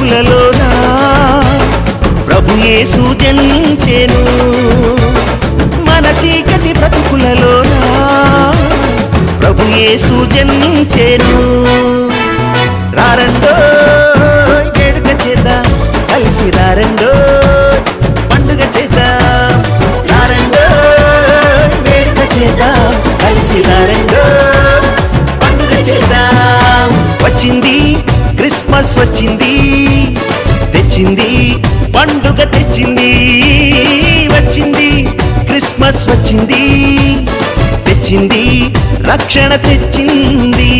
బ్రతుకులలోనా ప్రభు యేసు జనించెను. మన చీకటి బ్రతుకులలోనా ప్రభు యేసు జనించెను. రారండో వేడుక చేద్దాం, కలిసి రారండో పండుగ చేద్దాం. రారండో వేడుక చేద్దాం, కలిసి రారండో పండుగ చేద్దాం. వచ్చింది క్రిస్మస్ వచ్చింది, తెచ్చింది పండుగ తెచ్చింది. వచ్చింది క్రిస్మస్ వచ్చింది, తెచ్చింది రక్షణ తెచ్చింది.